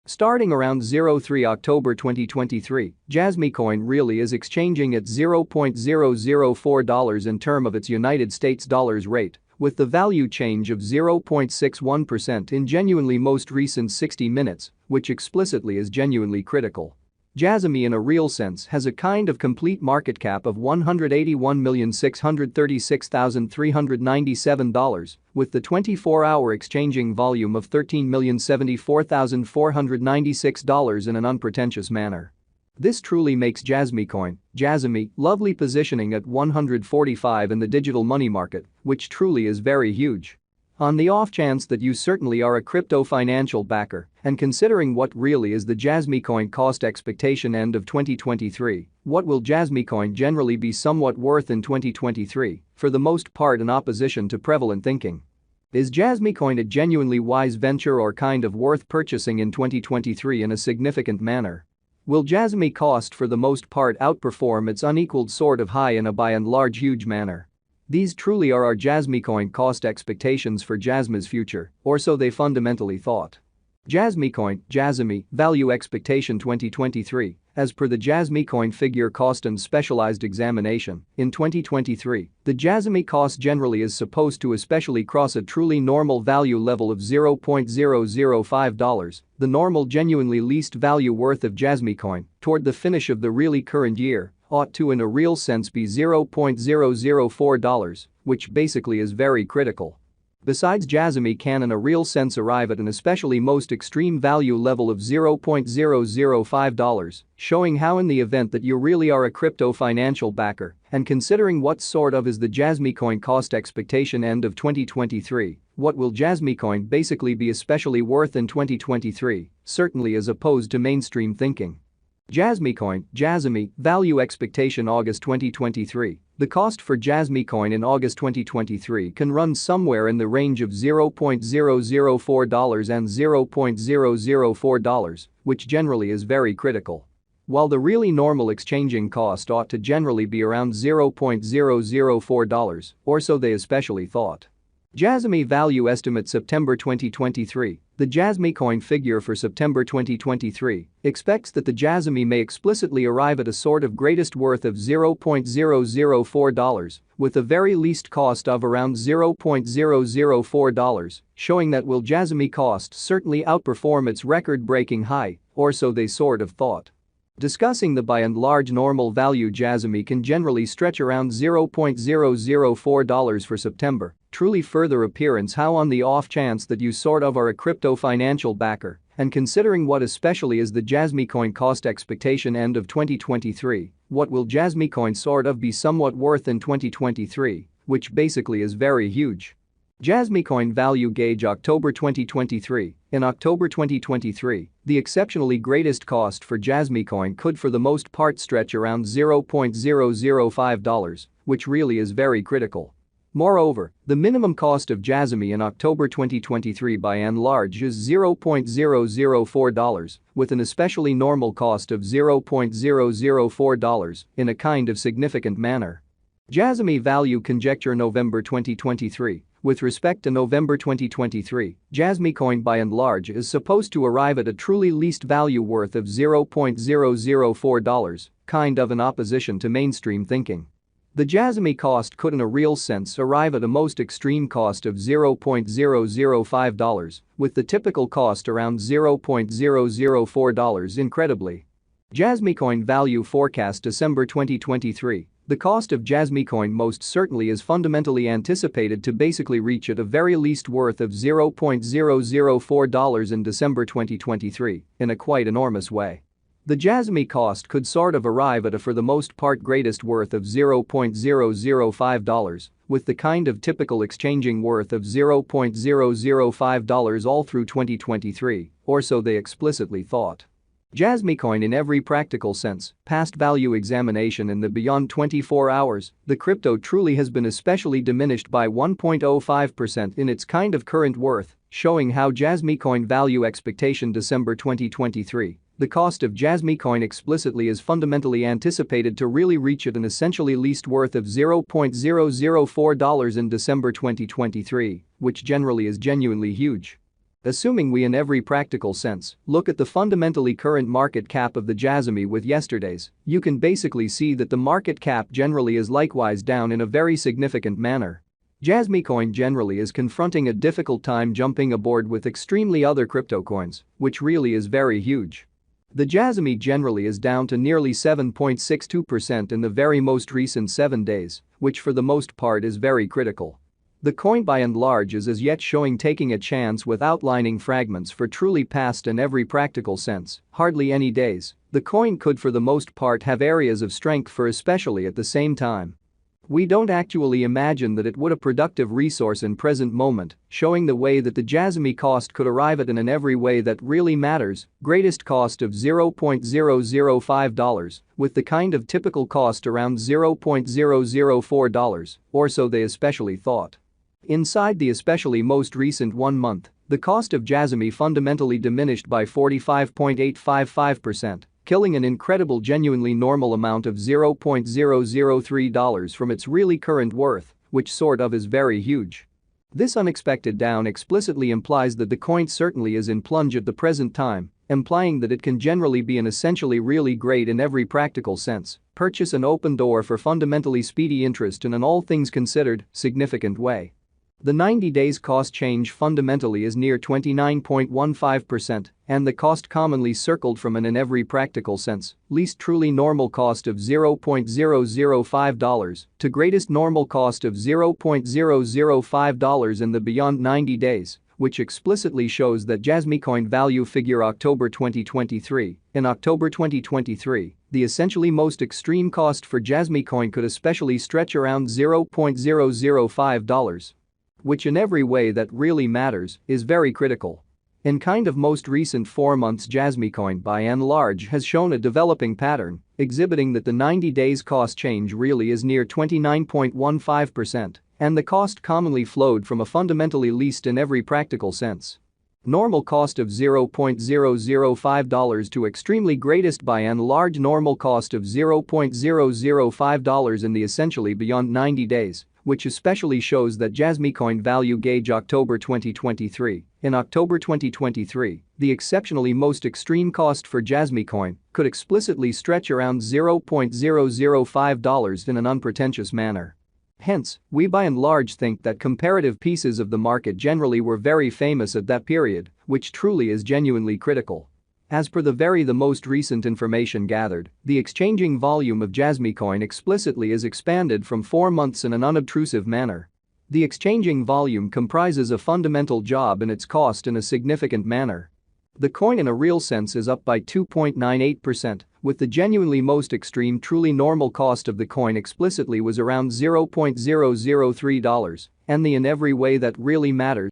Starting around 03 October 2023, Jasmy coin really is exchanging at $0.004 in term of its United States dollars rate, with the value change of 0.61% in genuinely most recent 60 minutes, which explicitly is genuinely critical. Jasmy in a real sense has a kind of complete market cap of $181,636,397, with the 24-hour exchanging volume of $13,074,496 in an unpretentious manner. This truly makes Jasmy coin, Jasmy, lovely positioning at 145 in the digital money market, which truly is very huge. On the off chance that you certainly are a crypto financial backer, and considering what really is the Jasmy coin cost expectation end of 2023, what will Jasmy coin generally be somewhat worth in 2023, for the most part in opposition to prevalent thinking? Is Jasmy coin a genuinely wise venture or kind of worth purchasing in 2023 in a significant manner? Will Jasmy cost for the most part outperform its unequaled sort of high in a by and large huge manner? These truly are our Jasmy coin cost expectations for Jasmy's future, or so they fundamentally thought. Jasmy coin, Jasmy, value expectation 2023, as per the Jasmy coin figure cost and specialized examination, in 2023, the Jasmy cost generally is supposed to especially cross a truly normal value level of $0.005, the normal genuinely least value worth of Jasmy coin, toward the finish of the really current year, ought to in a real sense be $0.004, which basically is very critical. Besides, Jasmy can in a real sense arrive at an especially most extreme value level of $0.005, showing how in the event that you really are a crypto financial backer, and considering what sort of is the Jasmy coin cost expectation end of 2023, what will Jasmy coin basically be especially worth in 2023, certainly as opposed to mainstream thinking. Jasmy coin, Jasmy, value expectation August 2023. The cost for Jasmy coin in August 2023 can run somewhere in the range of $0.004 and $0.004, which generally is very critical. While the really normal exchanging cost ought to generally be around $0.004, or so they especially thought. Jasmy value estimate September 2023. The Jasmy coin figure for September 2023 expects that the Jasmy may explicitly arrive at a sort of greatest worth of $0.004, with a very least cost of around $0.004, showing that will Jasmy cost certainly outperform its record-breaking high, or so they sort of thought. Discussing the by and large normal value Jasmy can generally stretch around $0.004 for September, truly further appearance how on the off chance that you sort of are a crypto financial backer, and considering what especially is the Jasmy coin cost expectation end of 2023, what will Jasmy coin sort of be somewhat worth in 2023, which basically is very huge. Jasmy coin value gauge October 2023. In October 2023, the exceptionally greatest cost for Jasmy coin could for the most part stretch around $0.005, which really is very critical. Moreover, the minimum cost of Jasmy in October 2023 by and large is $0.004, with an especially normal cost of $0.004 in a kind of significant manner. Jasmy value conjecture November 2023. With respect to November 2023, Jasmy coin by and large is supposed to arrive at a truly least value worth of $0.004, kind of in opposition to mainstream thinking. The Jasmy cost could in a real sense arrive at a most extreme cost of $0.005, with the typical cost around $0.004 incredibly. Jasmy coin value forecast December 2023. The cost of Jasmy coin most certainly is fundamentally anticipated to basically reach at a very least worth of $0.004 in December 2023, in a quite enormous way. The Jasmy cost could sort of arrive at a for the most part greatest worth of $0.005, with the kind of typical exchanging worth of $0.005 all through 2023, or so they explicitly thought. Jasmy coin in every practical sense, past value examination in the beyond 24 hours, the crypto truly has been especially diminished by 1.05% in its kind of current worth, showing how Jasmy coin value expectation December 2023. The cost of Jasmy coin explicitly is fundamentally anticipated to really reach at an essentially least worth of $0.004 in December 2023, which generally is genuinely huge. Assuming we in every practical sense look at the fundamentally current market cap of the Jasmy with yesterday's, you can basically see that the market cap generally is likewise down in a very significant manner. Jasmy coin generally is confronting a difficult time jumping aboard with extremely other crypto coins, which really is very huge. The Jasmy generally is down to nearly 7.62% in the very most recent 7 days, which for the most part is very critical. The coin by and large is as yet showing taking a chance with outlining fragments for truly past in every practical sense, hardly any days. The coin could for the most part have areas of strength for especially at the same time. We don't actually imagine that it would a productive resource in present moment, showing the way that the Jasmy cost could arrive at in every way that really matters, greatest cost of $0.005, with the kind of typical cost around $0.004, or so they especially thought. Inside the especially most recent 1 month, the cost of Jasmy fundamentally diminished by 45.855%, killing an incredible genuinely normal amount of $0.003 from its really current worth, which sort of is very huge. This unexpected down explicitly implies that the coin certainly is in plunge at the present time, implying that it can generally be an essentially really great in every practical sense, purchase an open door for fundamentally speedy interest in an all things considered, significant way. The 90 days cost change fundamentally is near 29.15%, and the cost commonly circled from an in every practical sense, least truly normal cost of $0.005 to greatest normal cost of $0.005 in the beyond 90 days, which explicitly shows that Jasmy coin value figure October 2023. In October 2023, the essentially most extreme cost for Jasmy coin could especially stretch around $0.005. Which in every way that really matters is very critical. In kind of most recent 4 months Jasmy coin by and large has shown a developing pattern, exhibiting that the 90 days cost change really is near 29.15%, and the cost commonly flowed from a fundamentally least in every practical sense. Normal cost of $0.005 to extremely greatest by and large normal cost of $0.005 in the essentially beyond 90 days, which especially shows that Jasmy coin value gauge October 2023. In October 2023, the exceptionally most extreme cost for Jasmy coin could explicitly stretch around $0.005 in an unpretentious manner. Hence, we by and large think that comparative pieces of the market generally were very famous at that period, which truly is genuinely critical. As per the most recent information gathered, the exchanging volume of Jasmy coin explicitly is expanded from 4 months in an unobtrusive manner. The exchanging volume comprises a fundamental job in its cost in a significant manner. The coin in a real sense is up by 2.98%, with the genuinely most extreme truly normal cost of the coin explicitly was around $0.003, and the in every way that really matters